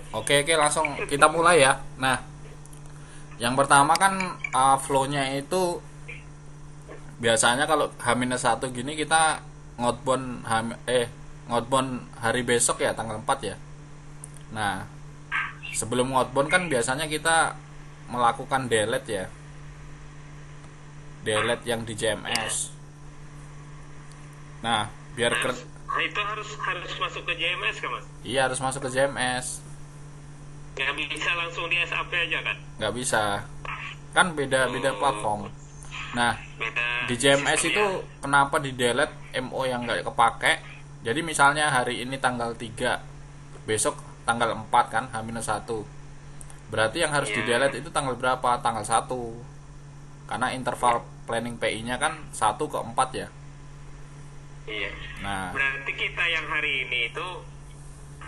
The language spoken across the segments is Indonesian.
Oke, langsung kita mulai ya. Nah, yang pertama kan flow-nya itu biasanya kalau H-1 gini kita ngotbound ngotbound hari besok ya, tanggal 4 ya. Nah, sebelum ngotbound kan biasanya kita melakukan delete ya. Delete yang di JMS. Nah, biar Nah, itu harus masuk ke JMS kan, Mas? iya, harus masuk ke JMS. Nggak bisa langsung di SAP aja kan? Nggak bisa. Kan beda-beda platform. Nah, Beda di JMS itu sistemnya. kenapa di delete MO yang nggak kepake? Jadi misalnya hari ini tanggal 3, besok tanggal 4 kan, H-1. Berarti yang harus di Iya. delete itu tanggal berapa? Tanggal 1. Karena interval planning PI-nya kan 1 ke 4 ya. Iya. Nah, Berarti kita yang hari ini itu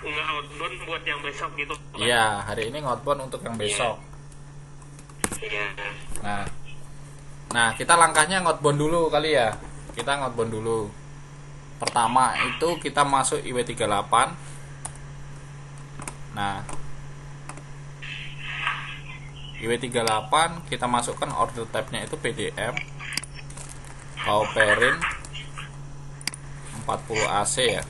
nggak outbound buat yang besok gitu kan? iya, hari ini ngotbound untuk yang Iya. besok. Iya. Nah, kita langkahnya ngotbound dulu kali ya. Kita ngotbound dulu. Pertama itu kita masuk IW38. Nah, IW38 kita masukkan order type-nya itu PDM, Pauperin 40 AC ya.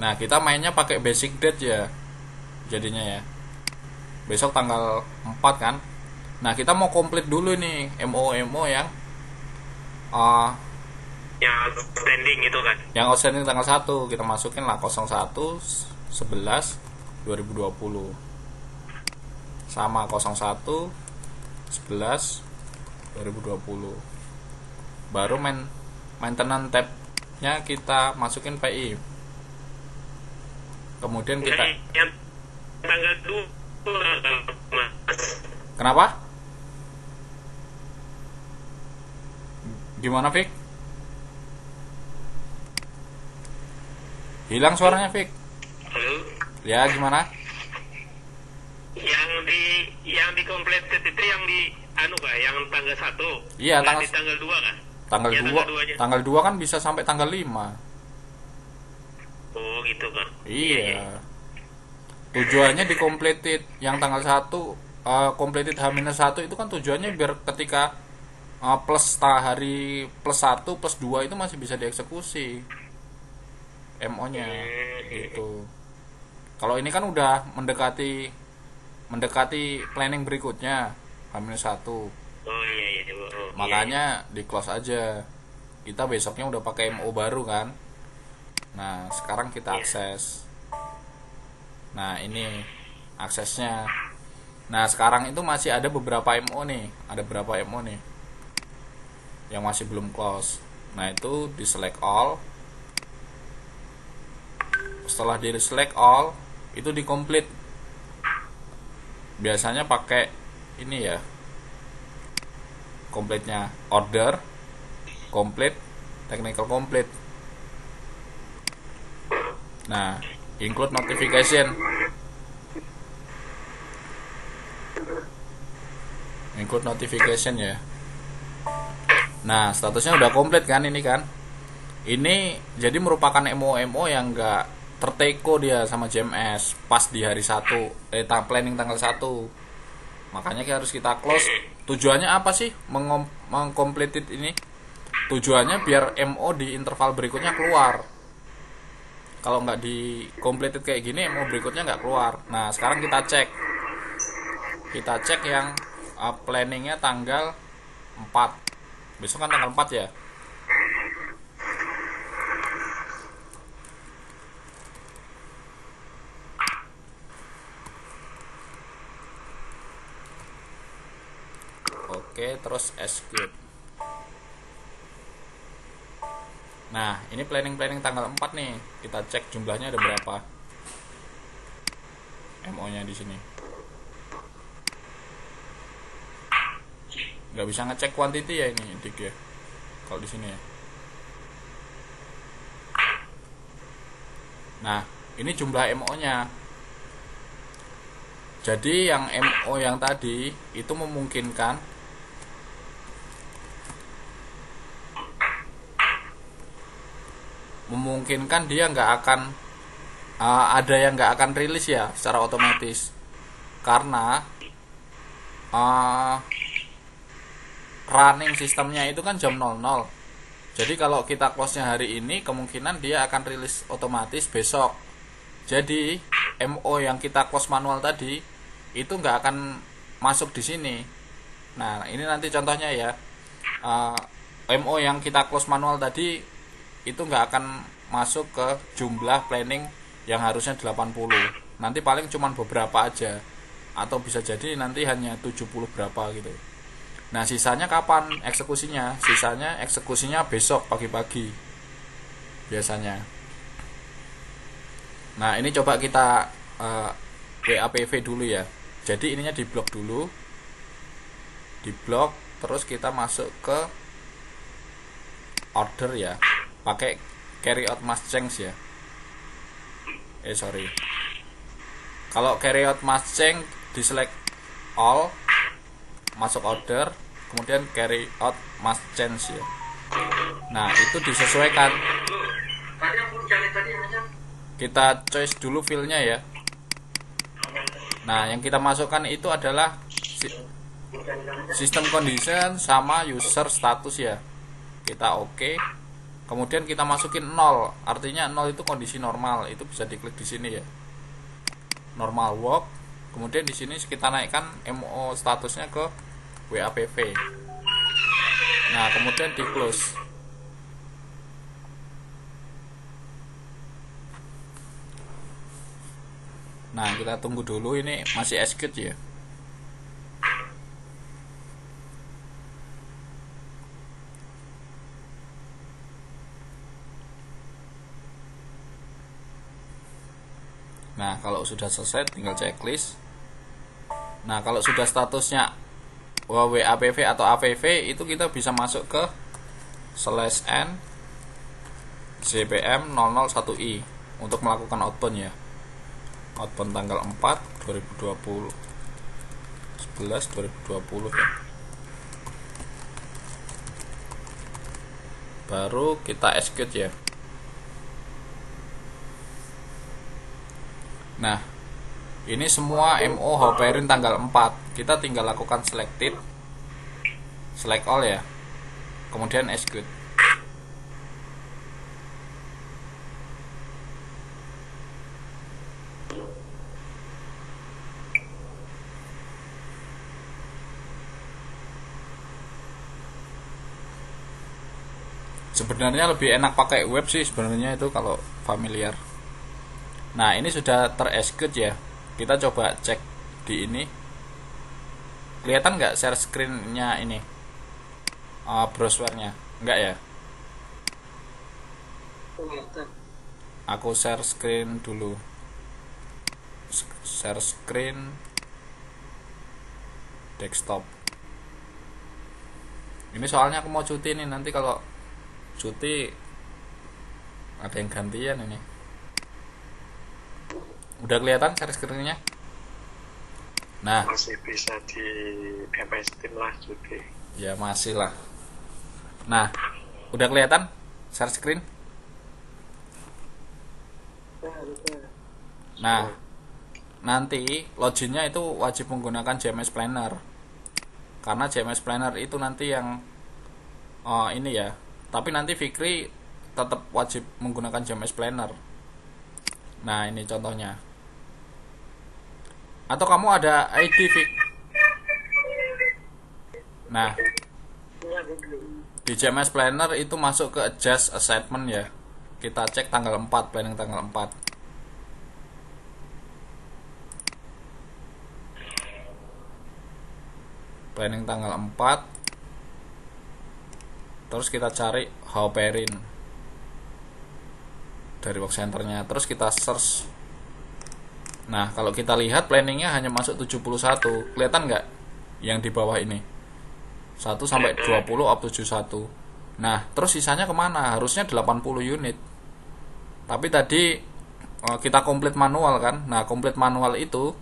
Nah, kita mainnya pakai basic date ya. Jadinya ya. Besok tanggal 4 kan. Nah, kita mau komplit dulu nih MO yang uh, Yang outstanding itu kan? outstanding tanggal 1 kita masukin lah 01 11 2020 sama 01 11 2020. Baru maintenance tab-nya kita masukin PI. Kemudian Nggak, kita yang tanggal 2, Mas. kenapa? Gimana, Fik? Hilang suaranya, Fik. Halo? Ya, gimana? Yang di completed itu yang di anu kah? Yang tanggal 1. Iya, Nggak di tanggal 2 kan? tanggal Ya, 2. tanggal 2 aja. Tanggal 2 kan bisa sampai tanggal 5. Oh, gitu kan. Iya. Tujuannya di completed yang tanggal 1, completed H-1 itu kan tujuannya biar ketika hari plus 1 plus 2 itu masih bisa dieksekusi MO-nya gitu. Kalau ini kan udah mendekati planning berikutnya H-1. Oh iya iya. Oh, iya, Makanya di close aja. Kita besoknya udah pakai MO baru kan. Nah, sekarang kita iya. akses. Nah, ini aksesnya. Nah, sekarang itu masih ada beberapa MO nih. Ada beberapa MO nih yang masih belum close. Nah, itu di select all. Setelah di select all, itu di complete. Biasanya pakai ini ya. Complete-nya order, complete, technical complete. Nah, include notification. Include notification ya. Nah, statusnya udah komplit kan ini kan. Ini jadi merupakan MO yang enggak terteko dia sama JMS pas di hari 1, planning tanggal 1. Makanya harus kita close. Tujuannya apa sih mengcompleted ini? Tujuannya biar MO di interval berikutnya keluar. Kalau nggak di completed kayak gini, MO berikutnya nggak keluar. Nah, sekarang kita cek. Kita cek yang planningnya tanggal 4. Besok kan tanggal 4 ya. Oke, terus execute. Nah, ini planning tanggal 4 nih. Kita cek jumlahnya ada berapa. MO-nya di sini. Nggak bisa ngecek quantity ya ini, Dik ya. Kalau di sini ya. Nah, ini jumlah MO-nya. Jadi yang MO yang tadi itu memungkinkan memungkinkan dia nggak akan ada yang nggak akan rilis ya secara otomatis, karena running sistemnya itu kan jam 00. Jadi kalau kita close-nya hari ini, kemungkinan dia akan rilis otomatis besok. Jadi MO yang kita close manual tadi itu nggak akan masuk di sini. Nah, ini nanti contohnya ya. MO yang kita close manual tadi itu nggak akan masuk ke jumlah planning yang harusnya 80. Nanti paling cuman beberapa aja, atau bisa jadi nanti hanya 70 berapa gitu. Nah, sisanya kapan eksekusinya? Sisanya eksekusinya besok pagi-pagi biasanya. Nah, ini coba kita WAPV dulu ya. Jadi ininya diblok dulu. Diblok, terus kita masuk ke order ya. Pakai carry out must change ya. Kalau carry out must change di select all, masuk order, kemudian carry out must change ya. Nah, itu disesuaikan. Kita choice dulu field-nya ya. Nah, yang kita masukkan itu adalah system condition sama user status ya. Kita oke. Kemudian kita masukin 0, artinya 0 itu kondisi normal, itu bisa diklik di sini ya. Normal work. Kemudian di sini kita naikkan MO statusnya ke WAPV. Nah, kemudian di close. Nah, kita tunggu dulu, ini masih execute ya. Nah, kalau sudah selesai tinggal checklist. Nah, kalau sudah statusnya WAPV atau APV, itu kita bisa masuk ke /n CPM 001i untuk melakukan outbound ya. Outbound tanggal 4 2020 11 2020 ya. Baru kita execute ya. Nah, ini semua MO Hoperin tanggal 4. Kita tinggal lakukan select all ya. Kemudian execute. Sebenarnya lebih enak pakai web sih sebenarnya itu kalau familiar. Nah, ini sudah ter-execute ya. Kita coba cek di ini. Kelihatan nggak share screen-nya ini? Browser-nya. Enggak ya? Aku share screen dulu. Share screen desktop. Ini soalnya aku mau cuti nih, nanti kalau cuti ada yang gantian ini. Udah kelihatan share screen-nya? Nah, masih bisa di MS Team lah cuti. Ya masih lah. Nah, udah kelihatan share screen? Nah, nanti loginnya itu wajib menggunakan JMS Planner. Karena JMS Planner itu nanti yang ini ya. Tapi nanti Fikri tetap wajib menggunakan JMS Planner. Nah, ini contohnya. Atau kamu ada ID, Fik? Nah, di JMS Planner itu masuk ke adjust assignment ya. Kita cek tanggal 4, planning tanggal 4. Planning tanggal 4. Terus kita cari Hoperin dari work centernya. Terus kita search. Nah, kalau kita lihat planningnya hanya masuk 71. Kelihatan nggak yang di bawah ini? 1 sampai 20 up 71. Nah, terus sisanya kemana? Harusnya 80 unit. Tapi tadi kita komplit manual kan. Nah, komplit manual itu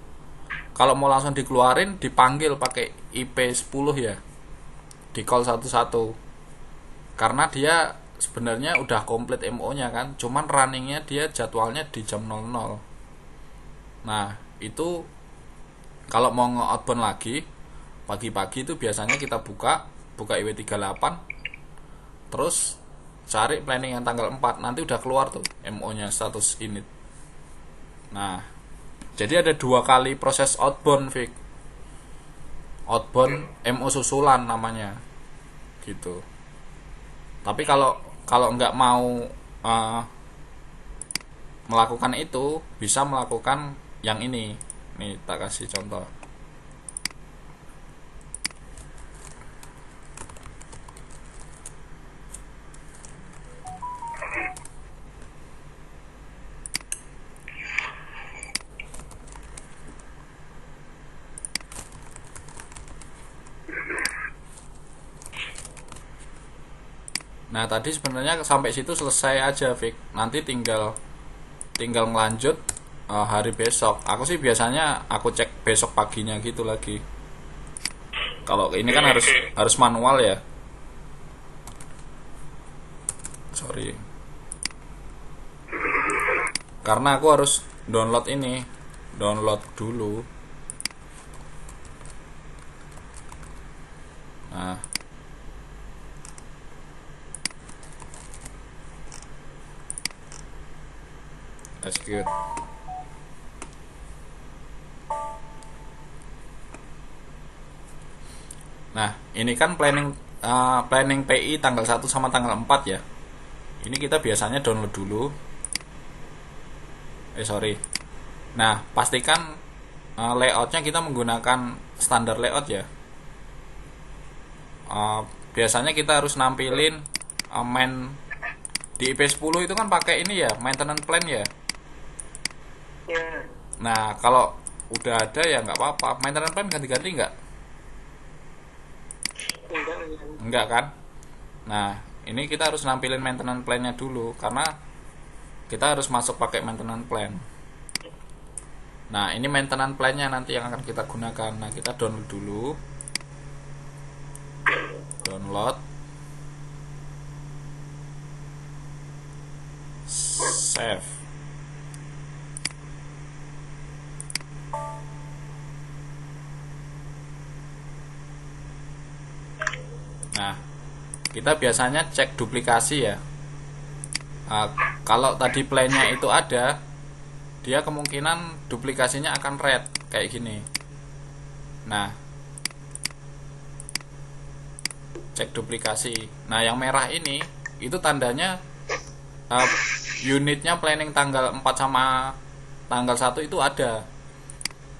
kalau mau langsung dikeluarin, dipanggil pakai IP 10 ya. Di call 11. Karena dia sebenarnya udah komplit MO-nya kan, cuman runningnya dia jadwalnya di jam 00. Nah itu kalau mau nge-outbound lagi pagi-pagi itu biasanya kita buka IW38, terus cari planning yang tanggal 4, nanti udah keluar tuh MO-nya status init. Nah, jadi ada 2 kali proses outbound, Vic. Outbound MO susulan namanya. Gitu. Tapi kalau nggak mau melakukan itu, bisa melakukan yang ini. Nih, tak kasih contoh. Nah tadi sebenarnya sampai situ selesai aja, Vic. Nanti tinggal ngelanjut hari besok. Aku sih biasanya aku cek besok paginya gitu lagi. Kalau ini kan harus manual ya. Sorry. Karena aku harus download dulu. Nah, execute. Nah, ini kan planning PI tanggal 1 sama tanggal 4 ya. Ini kita biasanya download dulu. Nah, pastikan layoutnya kita menggunakan standar layout ya. Biasanya kita harus nampilin main di IP10 itu kan pakai ini ya, maintenance plan ya. Nah, kalau udah ada ya nggak apa-apa. Maintenance plan ganti-ganti nggak? Enggak kan? Nah, ini kita harus nampilin maintenance plan-nya dulu karena kita harus masuk pakai maintenance plan. Nah, ini maintenance plan-nya nanti yang akan kita gunakan. Nah, kita download dulu. Download. Save. Nah, kita biasanya cek duplikasi ya. Kalau tadi plan-nya itu ada, dia kemungkinan duplikasinya akan red kayak gini. Nah, cek duplikasi. Nah, yang merah ini itu tandanya unitnya planning tanggal 4 sama tanggal 1 itu ada.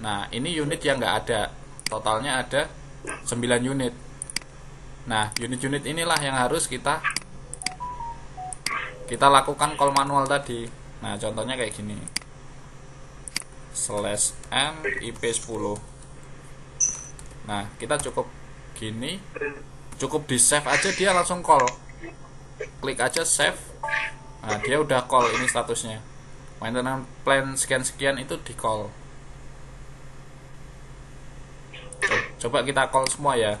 Nah, ini unit yang nggak ada. Totalnya ada 9 unit. Nah, unit-unit inilah yang harus kita lakukan call manual tadi. Nah, contohnya kayak gini. /n IP10. Nah, kita cukup gini. Cukup di save aja dia langsung call. Klik aja save. Nah, dia udah call ini statusnya. Maintenance plan sekian-sekian itu di call. Coba kita call semua ya.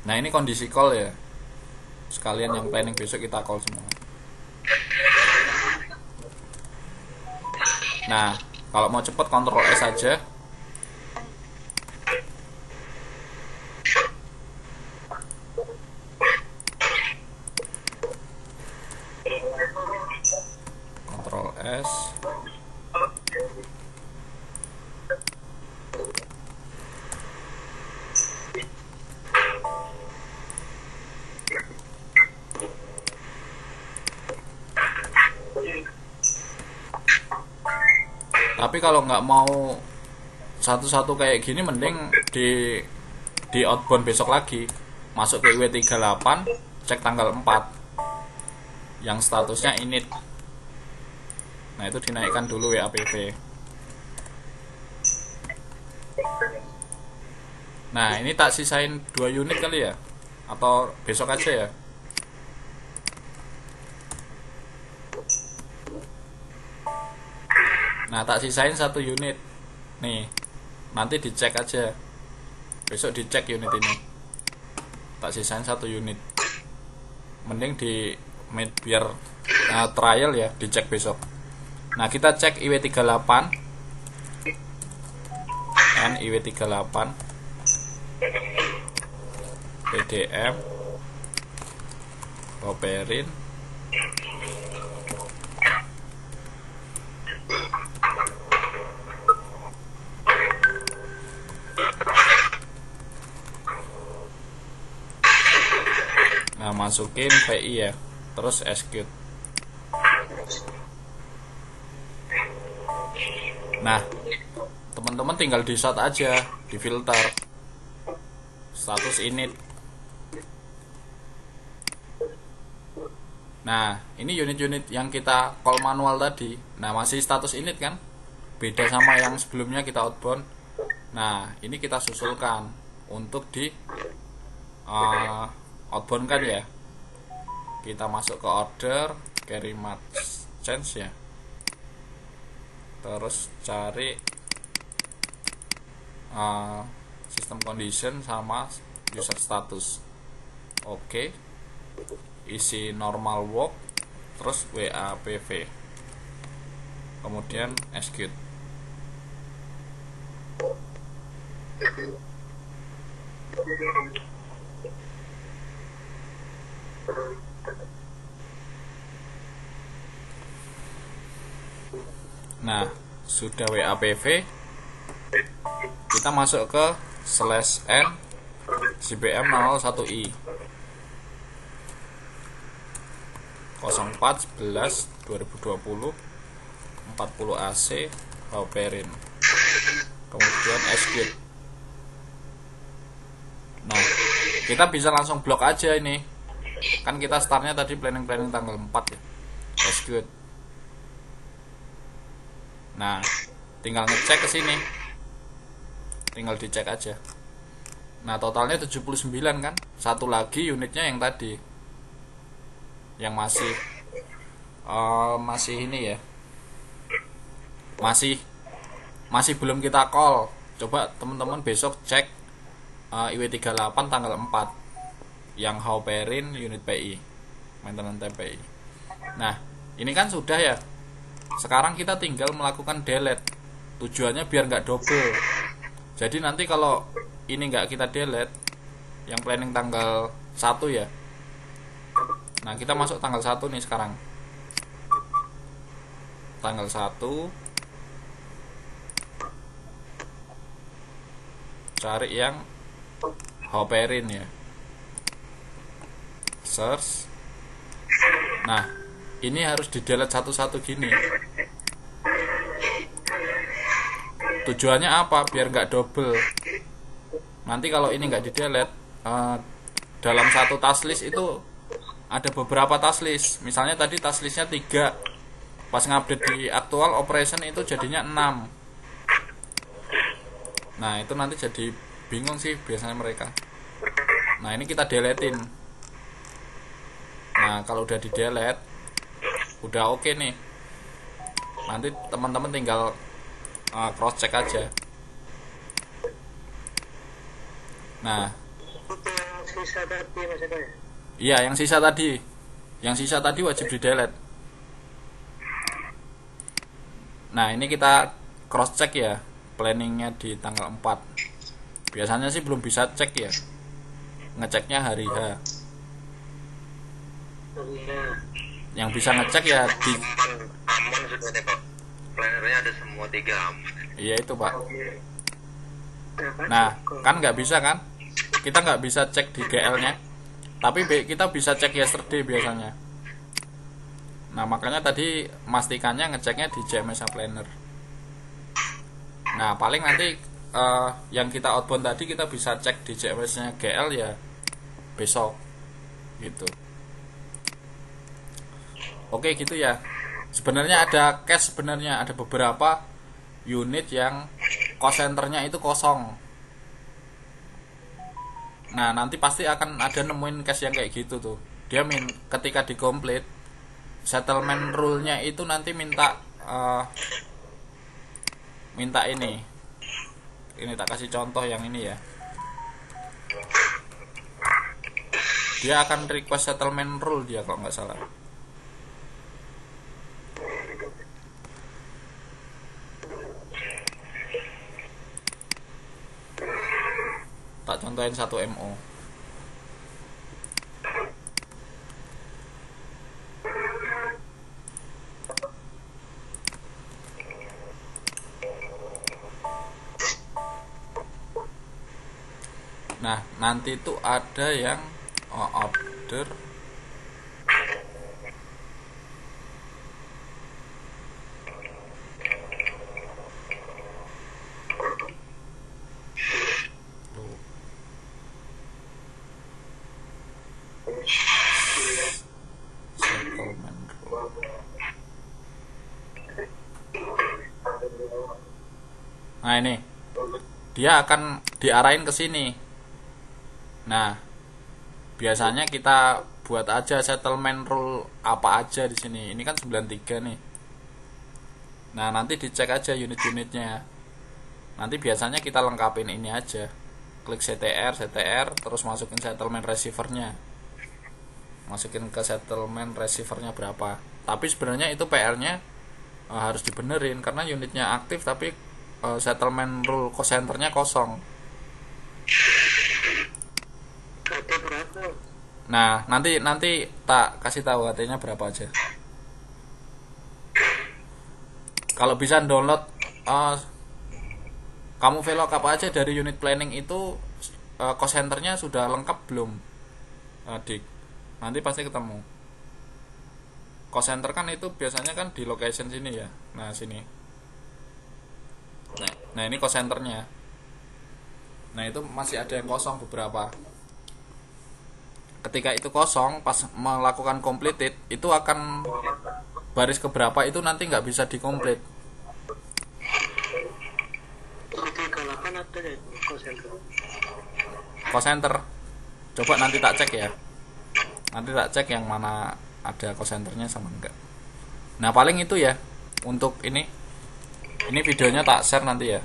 Nah, ini kondisi call ya. Sekalian yang planning besok kita call semua. Nah, kalau mau cepet Ctrl S aja. Ctrl S. Tapi kalau nggak mau satu-satu kayak gini, mending di outbound besok lagi, masuk ke IW38, cek tanggal 4 yang statusnya init. Nah, itu dinaikkan dulu WAPV. Nah, ini tak sisain 2 unit kali ya, atau besok aja ya. Nah, tak sisain 1 unit. Nih, nanti dicek aja. Besok dicek unit ini. Tak sisain 1 unit. Mending biar trial ya, dicek besok. Nah, kita cek IW38 N IW38 PDM Hoperin. Nah, masukin PI ya, terus execute. Nah, teman-teman tinggal di shot aja, di filter status init. Nah, ini unit-unit yang kita call manual tadi. Nah, masih status init kan, beda sama yang sebelumnya kita outbound. Nah, ini kita susulkan untuk di outbound kan ya. Kita masuk ke order carry match change ya, terus cari system condition sama user status. Oke, isi normal walk, terus WAPV, kemudian execute. Nah, sudah WAPV, kita masuk ke /n CBM 01i 04/11/2020 40 AC Hoperin, kemudian execute. Nah, kita bisa langsung blok aja ini, kan kita startnya tadi planning tanggal 4 ya. Execute. Nah, tinggal ngecek ke sini, tinggal dicek aja. Nah, totalnya 79 kan, satu lagi unitnya yang tadi, yang masih ini ya, masih belum kita call. Coba teman-teman besok cek IW38 tanggal 4 yang Hoperin unit PI, maintenance TPI. Nah, ini kan sudah ya. Sekarang kita tinggal melakukan delete. Tujuannya biar nggak double. Jadi nanti kalau ini nggak kita delete, yang planning tanggal 1 ya. Nah, kita masuk tanggal 1 nih sekarang. Tanggal 1. Cari yang Hoperin ya. Search. Nah, ini harus di delete satu-satu gini. Tujuannya apa? Biar nggak double. Nanti kalau ini nggak di delete, dalam satu task list itu ada beberapa task list. Misalnya tadi task listnya 3, pas ngupdate di actual operation itu jadinya 6. Nah, itu nanti jadi bingung sih biasanya mereka. Nah, ini kita deletein. Nah, kalau udah di delete, udah oke nih. Nanti teman-teman tinggal cross check aja. Nah, yang sisa tadi maksudnya. iya, yang sisa tadi. Yang sisa tadi wajib di delete. Nah, ini kita cross check ya, planningnya di tanggal 4. Biasanya sih belum bisa cek ya, ngeceknya hari H. Yang bisa ngecek ya di aman sebenarnya kok, plannernya ada semua 3 aman. Iya itu Pak. Nah, kan nggak bisa kan, kita nggak bisa cek di GL nya, tapi kita bisa cek yesterday biasanya. Nah, makanya tadi mastikannya ngeceknya di JMS Planner. Nah, paling nanti yang kita outbound tadi kita bisa cek di JMS nya GL ya besok gitu. Oke gitu ya. Sebenarnya ada cache, sebenarnya ada beberapa unit yang cost centernya itu kosong. Nah, nanti pasti akan ada nemuin cache yang kayak gitu tuh. Dia ketika di complete settlement rule-nya itu nanti minta ini. Ini tak kasih contoh yang ini ya. Dia akan request settlement rule dia kalau nggak salah. contohin 1 MO. Nah, nanti itu ada yang order settlement rule. Nah, ini dia akan diarahin ke sini. Nah, biasanya kita buat aja settlement rule apa aja di sini. Ini kan 93 nih. Nah, nanti dicek aja unit-unitnya. Nanti biasanya kita lengkapin ini aja. Klik CTR, terus masukin settlement receivernya. Masukin ke settlement receivernya berapa. Tapi sebenarnya itu PR-nya harus dibenerin karena unitnya aktif tapi settlement rule cost centernya kosong. Nah, nanti tak kasih tahu HT-nya berapa aja. Kalau bisa download kamu VLOOKUP aja dari unit planning itu cost centernya sudah lengkap belum, Dik? Nanti pasti ketemu. Cost center kan itu biasanya kan di location sini ya. Nah, sini. Nah, ini cost centernya. Nah, itu masih ada yang kosong beberapa. Ketika itu kosong, pas melakukan completed itu akan baris keberapa itu nanti nggak bisa dikomplit. Cost center. Coba nanti tak cek ya. Nanti tak cek yang mana ada cost centernya sama enggak. Nah, paling itu ya untuk ini. Ini videonya tak share nanti ya.